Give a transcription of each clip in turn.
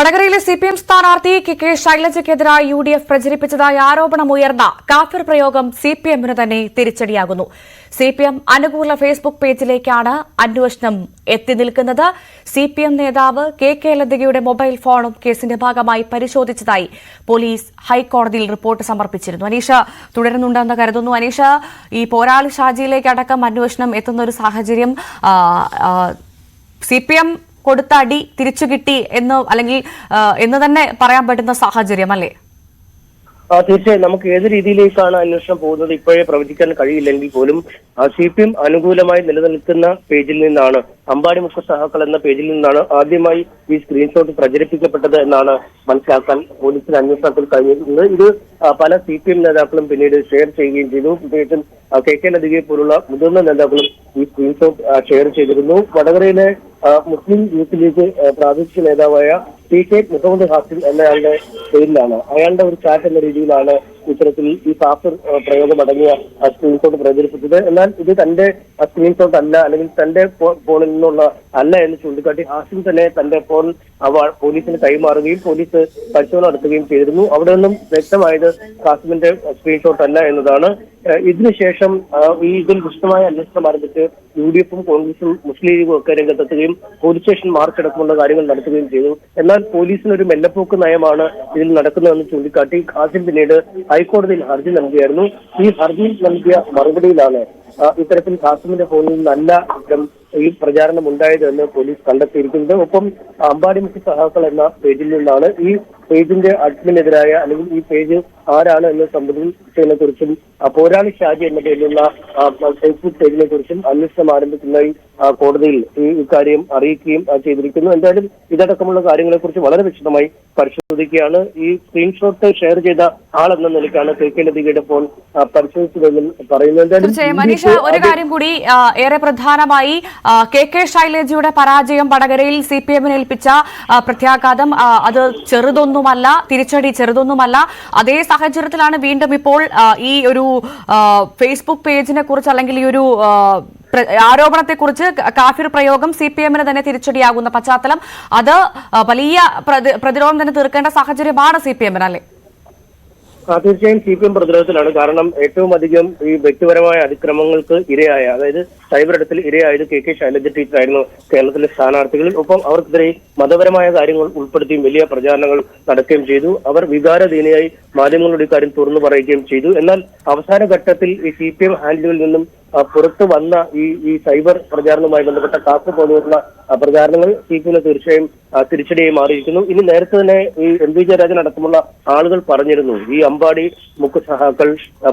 വടകരയിലെ സിപിഎം സ്ഥാനാർത്ഥി K ശൈലജയ്ക്കെതിരായി UDF പ്രചരിപ്പിച്ചതായി ആരോപണമുയർന്ന കാഫിർ പ്രയോഗം സിപിഎമ്മിന് തന്നെ തിരിച്ചടിയാകുന്നു. സിപിഎം അനുകൂല ഫേസ്ബുക്ക് പേജിലേക്കാണ് അന്വേഷണം എത്തി നിൽക്കുന്നത്. സിപിഎം നേതാവ് കെ ലതികയുടെ മൊബൈൽ ഫോണും കേസിന്റെ ഭാഗമായി പരിശോധിച്ചതായി പോലീസ് ഹൈക്കോടതിയിൽ റിപ്പോർട്ട് സമർപ്പിച്ചിരുന്നു. അനീഷ തുടരുന്നുണ്ടെന്ന് കരുതുന്നു. അനീഷ, ഈ പോരാളി ഷാജിയിലേക്കടക്കം അന്വേഷണം എത്തുന്ന ഒരു സാഹചര്യം സിപിഎം കൊടുത്ത അടി തിരിച്ചു കിട്ടി എന്ന് തന്നെ പറയാൻ പറ്റുന്ന സാഹചര്യം അല്ലേ? തീർച്ചയായും നമുക്ക് ഏത് രീതിയിലേക്കാണ് അന്വേഷണം പോകുന്നത് ഇപ്പോഴേ പ്രവചിക്കാൻ കഴിയില്ലെങ്കിൽ പോലും സിപിഎം അനുകൂലമായി നിലനിൽക്കുന്ന പേജിൽ നിന്നാണ്, അമ്പാടിമുക്ക് സഹാക്കൾ എന്ന പേജിൽ നിന്നാണ് ആദ്യമായി ഈ സ്ക്രീൻഷോട്ട് പ്രചരിപ്പിക്കപ്പെട്ടത് എന്നാണ് മനസ്സിലാക്കാൻ പോലീസിന് അന്വേഷണത്തിൽ കഴിഞ്ഞിരുന്നത്. ഇത് പല സിപിഎം നേതാക്കളും പിന്നീട് ഷെയർ ചെയ്യുകയും ചെയ്തു. പ്രത്യേകിച്ചും കെ ലതികയെ പോലുള്ള മുതിർന്ന നേതാക്കളും ഈ സ്ക്രീൻഷോട്ട് ഷെയർ ചെയ്തിരുന്നു. വടകരയിലെ മുസ്ലിം യൂത്ത് ലീഗ് പ്രാദേശിക നേതാവായ കെ മുഹമ്മദ് ഹാസിം എന്നയാളുടെ പേരിലാണ്, അയാളുടെ ഒരു ചാറ്റ് എന്ന രീതിയിലാണ് ഇത്തരത്തിൽ ഈ കാഫിർ പ്രയോഗം അടങ്ങിയ സ്ക്രീൻഷോട്ട് പ്രചരിപ്പിച്ചത്. എന്നാൽ ഇത് തന്റെ സ്ക്രീൻഷോട്ട് അല്ല, അല്ലെങ്കിൽ തന്റെ ഫോണിൽ നിന്നുള്ള അല്ല എന്ന് ചൂണ്ടിക്കാട്ടി ഹാസിം തന്നെ തന്റെ ഫോൺ പോലീസിന് കൈമാറുകയും പോലീസ് പരിശോധന നടത്തുകയും ചെയ്തിരുന്നു. അവിടെ നിന്നും വ്യക്തമായത് ഹാസിമിന്റെ സ്ക്രീൻഷോട്ട് അല്ല എന്നതാണ്. ഇതിനുശേഷം ഇതിൽ വിശദമായ അന്വേഷണം ആരംഭിച്ച് യുഡിഎഫും കോൺഗ്രസും മുസ്ലിം ലീഗും ഒക്കെ രംഗത്തെത്തുകയും പോലീസ് സ്റ്റേഷൻ മാർച്ച് അടക്കമുള്ള കാര്യങ്ങൾ നടത്തുകയും ചെയ്തു. എന്നാൽ പോലീസിന് ഒരു മെല്ലപ്പോക്ക് നയമാണ് ഇതിൽ നടക്കുന്നതെന്ന് ചൂണ്ടിക്കാട്ടി ഹാസിം പിന്നീട് ഹൈക്കോടതിയിൽ ഹർജി നൽകിയായിരുന്നു. ഈ ഹർജിയിൽ നൽകിയ മറുപടിയിലാണ് ഇത്തരത്തിൽ ഹാസിമിന്റെ ഫോണിൽ നിന്നല്ല ഈ പ്രചാരണം ഉണ്ടായത് എന്ന് പോലീസ് കണ്ടെത്തിയിരിക്കുന്നത്. ഒപ്പം അമ്പാടിമുക്ക് സഹാക്കൾ എന്ന പേജിൽ നിന്നാണ് ഈ പേജിന്റെ അഡ്മിനെതിരായ, അല്ലെങ്കിൽ ഈ പേജ് ആരാണ് എന്ന് സംബന്ധിച്ചതിനെ കുറിച്ചും പോരാളി ഷാജി എന്ന പേരിലുള്ള ഫേസ്ബുക്ക് പേജിനെ കുറിച്ചും അന്വേഷണം ആരംഭിക്കുന്നതായി കോടതിയിൽ ഇക്കാര്യം അറിയിക്കുകയും ചെയ്തിരിക്കുന്നു. എന്തായാലും ഇതടക്കമുള്ള കാര്യങ്ങളെ കുറിച്ച് വളരെ വിശദമായി പരിശോധിക്കുകയാണ്. ഈ സ്ക്രീൻഷോട്ട് ഷെയർ ചെയ്ത ആളെന്ന നിലയ്ക്കാണ് കെ ലതികയുടെ ഫോൺ പരിശോധിച്ചതെന്നും പറയുന്നത്. മനീഷ, ഒരു കാര്യം കൂടി ഏറെ പ്രധാനമായി കെ ശൈലജയുടെ പരാജയം വടകരയിൽ സിപിഎമ്മിന് ഏൽപ്പിച്ച പ്രത്യാഘാതം അത് ചെറുതൊന്നുമല്ല, തിരിച്ചടി ചെറുതൊന്നുമല്ല. അതേ സാഹചര്യത്തിലാണ് വീണ്ടും ഇപ്പോൾ ഈ ഒരു ഫേസ്ബുക്ക് പേജിനെ കുറിച്ച്, അല്ലെങ്കിൽ ഈ ഒരു ആരോപണത്തെക്കുറിച്ച് കാഫിർ പ്രയോഗം സിപിഎമ്മിന് തന്നെ തിരിച്ചടിയാകുന്ന പശ്ചാത്തലം, അത് വലിയ പ്രതിരോധം തന്നെ തീർക്കേണ്ട സാഹചര്യമാണ് സിപിഎമ്മിന്, അല്ലേ? തീർച്ചയായും സിപിഎം പ്രതിരോധത്തിലാണ്. കാരണം ഏറ്റവും അധികം ഈ വ്യക്തിപരമായ അതിക്രമങ്ങൾക്ക് ഇരയായ, അതായത് സൈബർ ഇടത്തിൽ ഇരയായത് കെ ശൈലജ ടീച്ചറായിരുന്നു കേരളത്തിലെ സ്ഥാനാർത്ഥികളിൽ. ഒപ്പം അവർക്കെതിരെ മതപരമായ കാര്യങ്ങൾ ഉൾപ്പെടുത്തിയും വലിയ പ്രചാരണങ്ങൾ നടക്കുകയും ചെയ്തു. അവർ വികാരധീനയായി മാധ്യമങ്ങളുടെ ഇക്കാര്യം തുറന്നു പറയുകയും ചെയ്തു. എന്നാൽ അവസാന ഘട്ടത്തിൽ ഈ സിപിഎം ഹാൻഡിലുകളിൽ നിന്നും പുറത്തു വന്ന ഈ സൈബർ പ്രചാരണവുമായി ബന്ധപ്പെട്ട കാഫ് പോലുള്ള പ്രചാരണങ്ങൾ സിപിഎമ്മിന് തീർച്ചയായും തിരിച്ചടിയായി മാറിയിരിക്കുന്നു. ഇനി നേരത്തെ തന്നെ ഈ എം.വി. ജയരാജൻ അടക്കമുള്ള ആളുകൾ പറഞ്ഞിരുന്നു, ഈ അമ്പാടി മുക്ക് സഹാക്കൾ,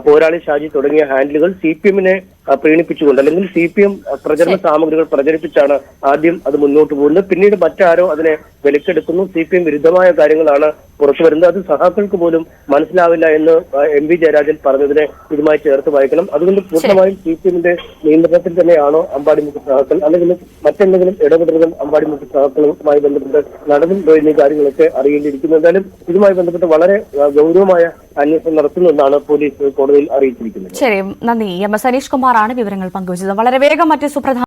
പോരാളി ഷാജി തുടങ്ങിയ ഹാൻഡിലുകൾ സിപിഎമ്മിനെ പ്രീണിപ്പിച്ചുകൊണ്ട്, അല്ലെങ്കിൽ സിപിഎം പ്രചരണ സാമഗ്രികൾ പ്രചരിപ്പിച്ചാണ് ആദ്യം അത് മുന്നോട്ട് പോകുന്നത്. പിന്നീട് മറ്റാരോ അതിനെ വിലക്കെടുക്കുന്നു. സിപിഎം വിരുദ്ധമായ കാര്യങ്ങളാണ് പുറത്തു വരുന്നത്. അത് സഹാക്കൾക്ക് പോലും മനസ്സിലാവില്ല എന്ന് എം.വി. ജയരാജൻ പറഞ്ഞതിനെ ഇതുമായി ചേർത്ത് വായിക്കണം. അതുകൊണ്ട് പൂർണ്ണമായും സിപിഎമ്മിന്റെ നിയന്ത്രണത്തിൽ തന്നെയാണോ അമ്പാടിമുക്ക് സഹാക്കൾ, അല്ലെങ്കിൽ മറ്റെന്തെങ്കിലും ഇടപെടലുകൾ അമ്പാടിമുക്ക് സഹാക്കളുമായി ബന്ധപ്പെട്ട് നടന്നുണ്ടോ എന്നീ കാര്യങ്ങളൊക്കെ അറിയേണ്ടിയിരിക്കുന്നു. എന്തായാലും ഇതുമായി ബന്ധപ്പെട്ട് വളരെ ഗൗരവമായ അന്വേഷണം നടത്തുന്നുവെന്നാണ് പോലീസ് കോടതിയിൽ അറിയിച്ചിരിക്കുന്നത്. ശരി, നന്ദി. എം എസ് അനീഷ് കുമാറാണ് വിവരങ്ങൾ പങ്കുവച്ചത്. വളരെ വേഗം മറ്റ് സുപ്രധാന